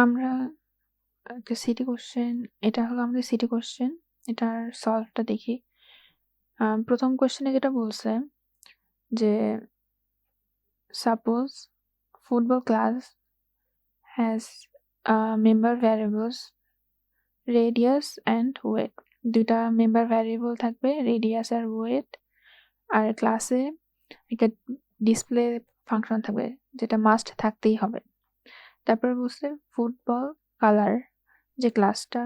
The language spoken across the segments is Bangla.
আমরা একটা সিটি কোয়েশ্চেন, এটা হলো আমাদের সিটি কোয়েশ্চেন। এটার সলভটা দেখি। প্রথম কোয়েশ্চেনে যেটা বলছে যে suppose football class has member variables radius and weight. ২টা মেম্বার ভ্যারিয়েবল থাকবে, রেডিয়াস আর ওয়েট। আর ক্লাসে একটা ডিসপ্লে ফাংশন থাকবে যেটা মাস্ট থাকতেই হবে। তারপরে বলছে ফুটবল কালার, যে ক্লাসটা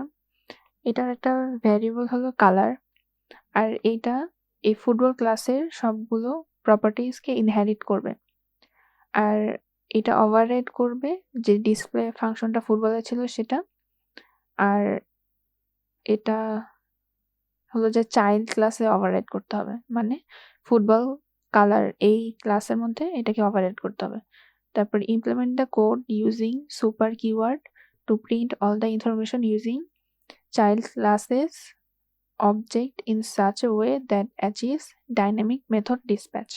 এটার একটা ভ্যারিয়েবল হলো কালার, আর এইটা এই ফুটবল ক্লাসের সবগুলো প্রপার্টিজকে ইনহেরিট করবে। আর এটা ওভাররাইড করবে যে ডিসপ্লে ফাংশনটা ফুটবলে ছিল সেটা। আর এটা হলো যে চাইল্ড ক্লাসে ওভাররাইড করতে হবে, মানে ফুটবল কালার এই ক্লাসের মধ্যে এটাকে ওভাররাইড করতে হবে। তারপর implement the code using super keyword to print all the information using child classes object in such a way that achieves dynamic method dispatch.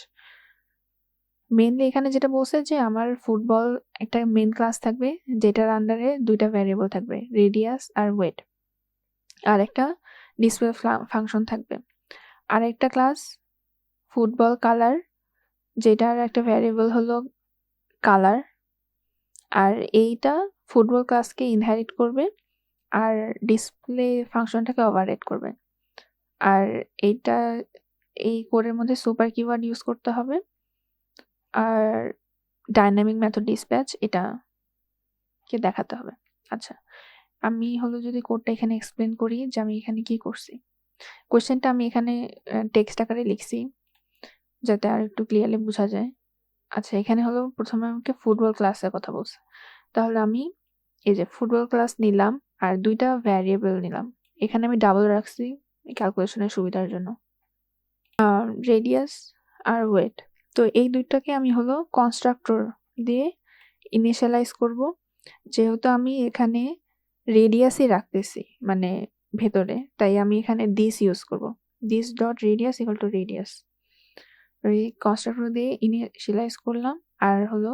Mainly এখানে যেটা বলছে যে আমার ফুটবল একটা মেইন ক্লাস থাকবে যেটার আন্ডারে 2টা ভ্যারিয়েবল থাকবে, রেডিয়াস আর ওয়েট। আর একটা ডিসপ্লে ফাংশন থাকবে। আর একটা ক্লাস ফুটবল কালার, যেটার একটা ভ্যারিয়েবল হলো কালার। আর এইটা ফুটবল ক্লাসকে ইনহেরিট করবে আর ডিসপ্লে ফাংশনটাকে ওভাররাইড করবে। আর এইটা এই কোডের মধ্যে সুপার কিওয়ার্ড ইউজ করতে হবে। আর ডাইনামিক মেথড ডিসপ্যাচ এটাকে দেখাতে হবে। আচ্ছা, আমি হলো যদি কোডটা এখানে এক্সপ্লেন করি যে আমি এখানে কি করছি। কোয়েশ্চেনটা আমি এখানে টেক্সট আকারে লিখছি যাতে আর একটু ক্লিয়ারলি বোঝা যায়। আচ্ছা, এখানে হলো প্রথমে আমাকে ফুটবল ক্লাসের কথা বলছে। তাহলে আমি এই যে ফুটবল ক্লাস নিলাম আর 2টা ভ্যারিয়েবল নিলাম। এখানে আমি ডাবল রাখছি ক্যালকুলেশনের সুবিধার জন্য, রেডিয়াস আর ওয়েট। তো এই দুইটাকে আমি হলো কনস্ট্রাক্টর দিয়ে ইনিশিয়ালাইজ করব। যেহেতু আমি এখানে রেডিয়াসই রাখতেছি মানে ভেতরে, তাই আমি এখানে দিস ইউজ করব। This dot radius equal to radius, ওই কনস্ট্রাক্টর দিয়ে ইনিশিয়ালাইজ করলাম। আর হলো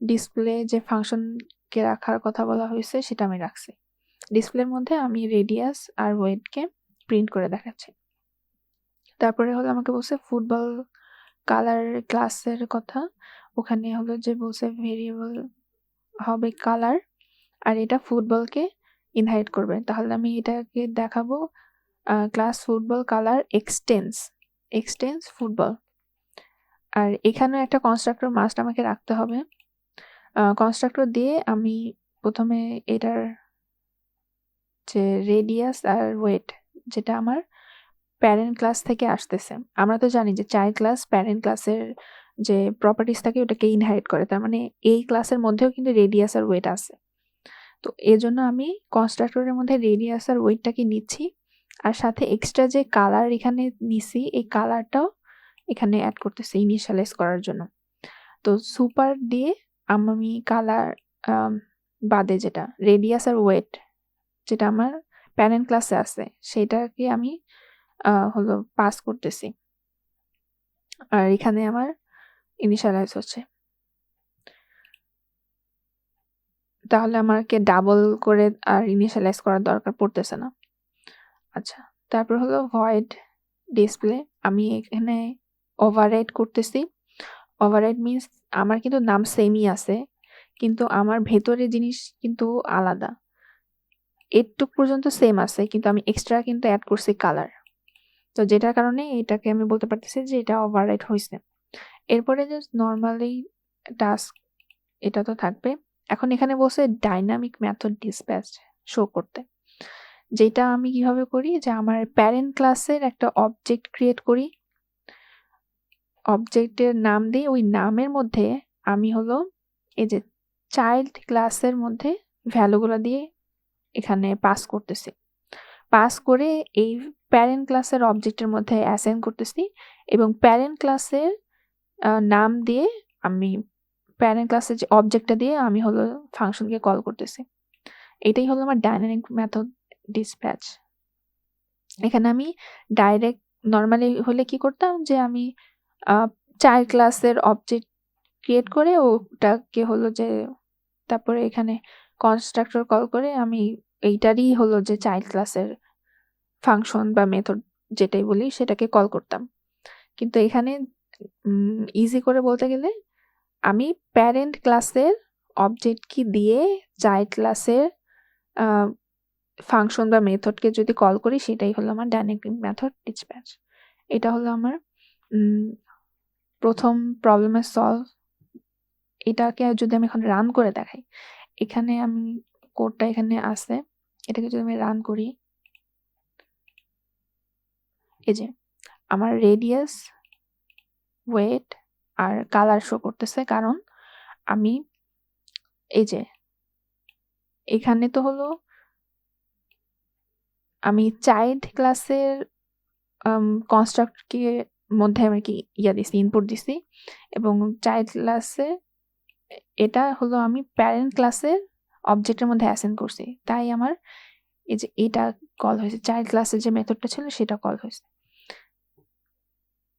ডিসপ্লে যে ফাংশনকে রাখার কথা বলা হয়েছে সেটা আমি রাখছি। ডিসপ্লের মধ্যে আমি রেডিয়াস আর ওয়েটকে প্রিন্ট করে দেখাচ্ছি। তারপরে হলো আমাকে বলছে ফুটবল কালার ক্লাসের কথা। ওখানে হলো যে বলছে ভেরিয়েবল হবে কালার আর এটা ফুটবলকে ইনহেরিট করবে। তাহলে আমি এটাকে দেখাবো ক্লাস ফুটবল কালার এক্সটেন্স ফুটবল। আর এখানে একটা কনস্ট্রাক্টর মাস্ট আমাকে রাখতে হবে। কনস্ট্রাক্টর দিয়ে আমি প্রথমে এটার যে রেডিয়াস আর ওয়েট, যেটা আমার প্যারেন্ট ক্লাস থেকে আসতেছে। আমরা তো জানি যে চাইল্ড ক্লাস প্যারেন্ট ক্লাসের যে প্রপার্টিস থাকে ওটাকে ইনহেরিট করে। তার মানে এই ক্লাসের মধ্যেও কিন্তু রেডিয়াস আর ওয়েট আছে। তো এজন্য আমি কনস্ট্রাক্টরের মধ্যে রেডিয়াস আর ওয়েটটাকে নিচ্ছি, আর সাথে এক্সট্রা যে কালার এখানে নিছি এই কালারটাও এখানে অ্যাড করতেছি ইনিশিয়ালাইজ করার জন্য। তো সুপার দিয়ে আমি কালার বাদে যেটা রেডিয়াস আর ওয়েট যেটা আমার প্যারেন্ট ক্লাসে আছে সেটাকে আমি হলো পাস করতেছি। আর এখানে আমার ইনিশিয়ালাইজ হচ্ছে। তাহলে আমাকে ডাবল করে আর ইনিশিয়ালাইজ করার দরকার পড়তেছে না। আচ্ছা, তারপর হলো ভয়েড ডিসপ্লে। আমি এখানে ওভাররাইড করতেছি। ওভাররাইড মিন্স আমার কিন্তু নাম সেমই আছে কিন্তু আমার ভেতরে জিনিস কিন্তু আলাদা। এটুক পর্যন্ত সেম আছে কিন্তু আমি এক্সট্রা কিন্তু অ্যাড করছি কালার। তো যেটার কারণে এটাকে আমি বলতে পারতেছি যে এটা ওভাররাইড হয়েছে। এরপরে জাস্ট নর্মালি টাস্ক এটা তো থাকবে। এখন এখানে বলছে ডাইনামিক মেথড ডিসপ্যাচ শো করতে, যেটা আমি কিভাবে করি যে আমার প্যারেন্ট ক্লাসের একটা অবজেক্ট ক্রিয়েট করি, অবজেক্টের নাম দিই, ওই নামের মধ্যে আমি হলো এই যে চাইল্ড ক্লাসের মধ্যে ভ্যালুগুলো দিয়ে এখানে পাস করতেছি। পাস করে এই প্যারেন্ট ক্লাসের অবজেক্টের মধ্যে অ্যাসাইন করতেছি এবং প্যারেন্ট ক্লাসের নাম দিয়ে আমি প্যারেন্ট ক্লাসের যে অবজেক্টটা দিয়ে আমি হলো ফাংশনকে কল করতেছি। এটাই হলো আমার ডাইনামিক মেথড ডিসপ্যাচ। এখানে আমি ডাইরেক্ট নর্মালি হলে কি করতাম যে আমি চাইল্ড ক্লাসের অবজেক্ট ক্রিয়েট করে ওটাকে হলো যে তারপরে এখানে কনস্ট্রাক্টর কল করে আমি এইটারই হলো যে চাইল্ড ক্লাসের ফাংশন বা মেথড যেটাই বলি সেটাকে কল করতাম। কিন্তু এখানে ইজি করে বলতে গেলে আমি প্যারেন্ট ক্লাসের অবজেক্ট কি দিয়ে চাইল্ড ক্লাসের ফাংশন বা মেথডকে যদি কল করি সেটাই হলো আমার ডাইনামিক মেথড ডিসপ্যাচ। এটা হলো আমার প্রথম প্রবলেমের সলভ। এটাকে যদি আমি এখন রান করে দেখাই, এখানে আমি কোডটা এখানে আছে, এটাকে যদি আমি রান করি, এই যে আমার রেডিয়াস, ওয়েট আর কালার শো করতেছে, কারণ আমি এই যে এখানে তো হলো আমি চাইল্ড ক্লাসের কনস্ট্রাক্টকে মধ্যে আমি কি দিছি, ইনপুট দিছি, এবং চাইল্ড ক্লাসে এটা হলো আমি প্যারেন্ট ক্লাসের অবজেক্টের মধ্যে অ্যাসাইন করছি, তাই আমার এই যে এটা কল হয়েছে, চাইল্ড ক্লাসের যে মেথডটা ছিল সেটা কল হয়েছে।